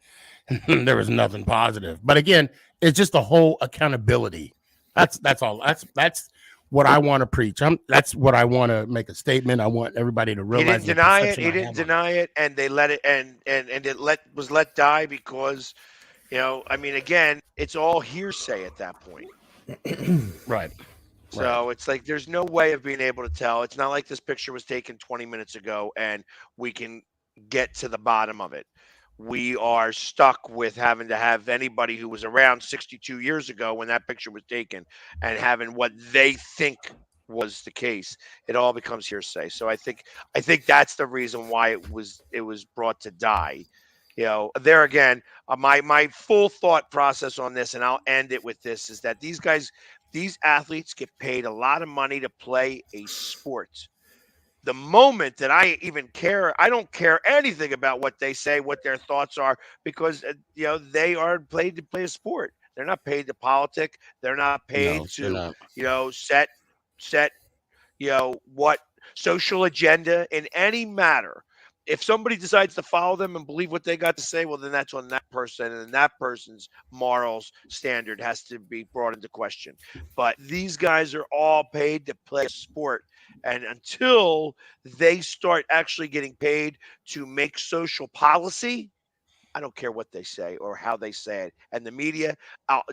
there was nothing positive. But again, it's just the whole accountability. That's all. That's what I want to preach. That's what I want to make a statement. I want everybody to realize. He didn't deny it, and they let it, and it was let die because, I mean, again, it's all hearsay at that point. Right. So it's like there's no way of being able to tell. It's not like this picture was taken 20 minutes ago and we can get to the bottom of it. We are stuck with having to have anybody who was around 62 years ago when that picture was taken and having what they think was the case. It all becomes hearsay. So I think that's the reason why it was brought to die. There again, my full thought process on this, and I'll end it with this, is that these athletes get paid a lot of money to play a sport. The moment that I even care, I don't care anything about what they say, what their thoughts are, because they are paid to play a sport. They're not paid to politic. They're not paid to set what social agenda in any matter. If somebody decides to follow them and believe what they got to say, well, then that's on that person, and that person's morals standard has to be brought into question. But these guys are all paid to play a sport. And until they start actually getting paid to make social policy, I don't care what they say or how they say it. And the media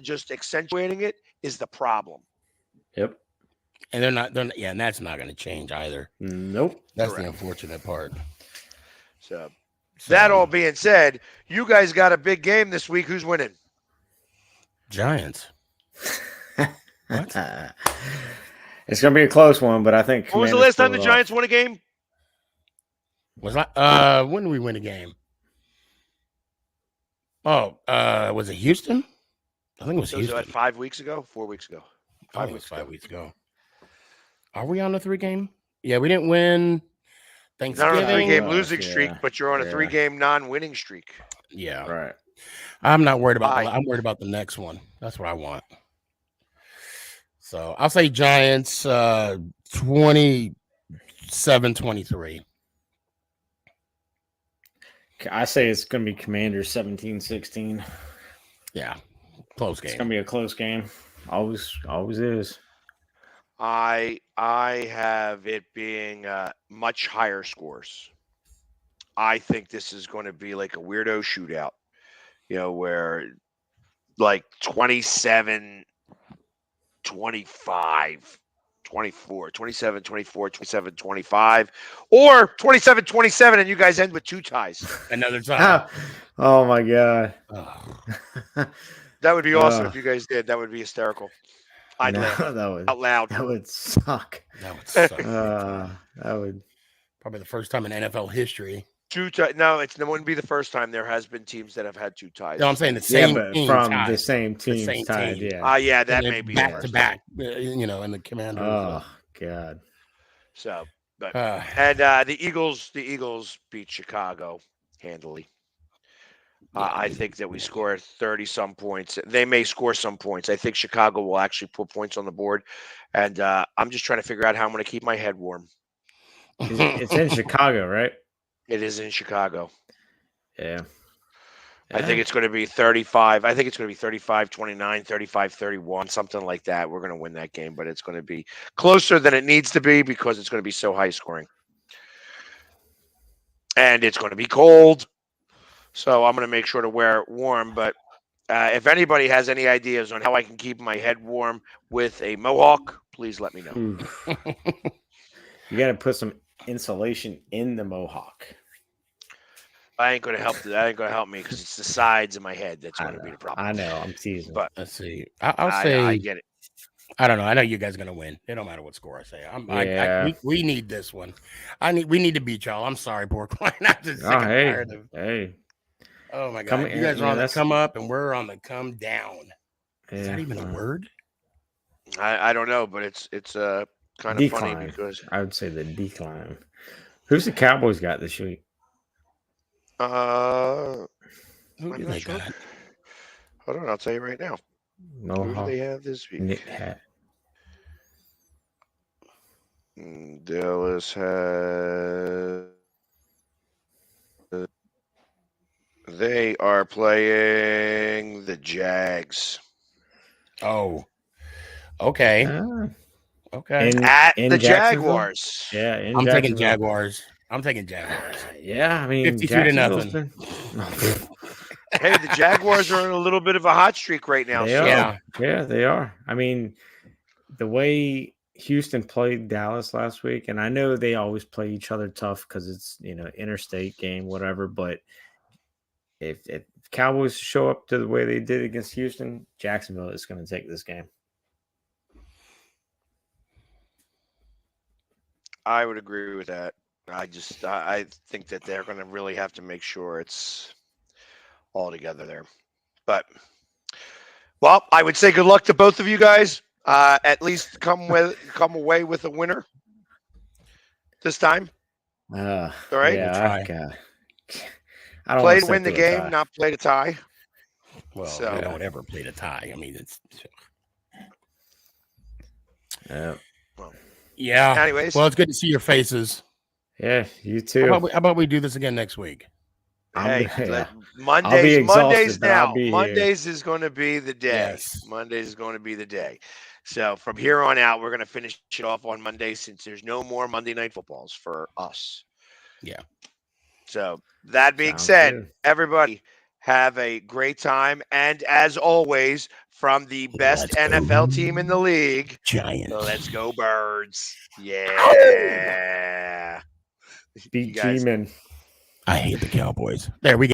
just accentuating it is the problem. Yep. And they're not, and that's not going to change either. Nope. That's the unfortunate part. So that all being said, you guys got a big game this week. Who's winning? Giants. What? It's going to be a close one, but I think. When was the last time the Giants won a game? When did we win a game? Oh, was it Houston? I think it was Houston. Was it 5 weeks ago? 4 weeks ago? 5 weeks ago. Are we on a 3-game? Yeah, we didn't win Thanksgiving. Not on a 3-game losing streak, but you're on a 3-game non-winning streak. Yeah. Right. I'm not worried about I'm worried about the next one. That's what I want. So I'll say Giants 27-23. I say it's going to be Commanders 17-16. Yeah, close game. It's going to be a close game. Always is. I have it being much higher scores. I think this is going to be like a weirdo shootout, where like 27-25, 24, 27-24, 27-25, or 27-27, and you guys end with 2 ties. Another tie. Oh my God. That would be awesome if you guys did. That would be hysterical. I'd laugh out loud. That would suck. That would suck. That would probably the first time in NFL history. 2 ties. No, it wouldn't be the first time. There has been teams that have had 2 ties. No, I'm saying the same team from tied. the same team tied. Yeah. Yeah, that may be back to back. In the Commanders. Oh God. So, but the Eagles beat Chicago handily. I think that we score 30-some points. They may score some points. I think Chicago will actually put points on the board. And I'm just trying to figure out how I'm going to keep my head warm. It's in Chicago, right? It is in Chicago. Yeah. I think it's going to be 35. I think it's going to be 35-29, 35-31, something like that. We're going to win that game, but it's going to be closer than it needs to be because it's going to be so high scoring. And it's going to be cold. So I'm going to make sure to wear it warm. But if anybody has any ideas on how I can keep my head warm with a mohawk, please let me know. You got to put some insulation in the mohawk. I ain't going to help. That ain't going to help me because it's the sides of my head that's going to be the problem. I know. I'm teasing. But let's see. I'll say. I get it. I don't know. I know you guys are gonna win. It don't matter what score I say. We need this one. We need to beat y'all. I'm sorry, Porkline. I'm just sick and tired of. Hey. Oh my god, you guys are on the come up and we're on the come down. Is that even a word? I don't know, but it's kind of decline. funny because I would say the decline. Who's the Cowboys got this week? Who do they got? Hold on, I'll tell you right now. Who do they have this week? Nick Hat. Dallas has. They are playing the Jags. Oh, okay. Okay. At the Jaguars. Yeah, I'm taking Jaguars. Yeah, I mean 52-0. Hey, the Jaguars are on a little bit of a hot streak right now. Yeah, they are. I mean, the way Houston played Dallas last week, and I know they always play each other tough because it's interstate game, whatever. But if Cowboys show up to the way they did against Houston, Jacksonville is going to take this game. I would agree with that. I think that they're going to really have to make sure it's all together there. But, well, I would say good luck to both of you guys. At least come away with a winner this time. All right. Yeah, I don't play to win the game, not play to tie. Well, we don't ever play to tie. I mean, it's. Yeah. Well, yeah. Anyways. Well, it's good to see your faces. Yeah, you too. How about we do this again next week? Mondays now. Mondays is going to be the day. Yes. Mondays is going to be the day. So from here on out, we're going to finish it off on Monday since there's no more Monday night footballs for us. Yeah. So that being said, everybody have a great time. And as always, from the best NFL team in the league, Giants. Let's go Birds. Yeah. Beat G-Man. I hate the Cowboys. There we go.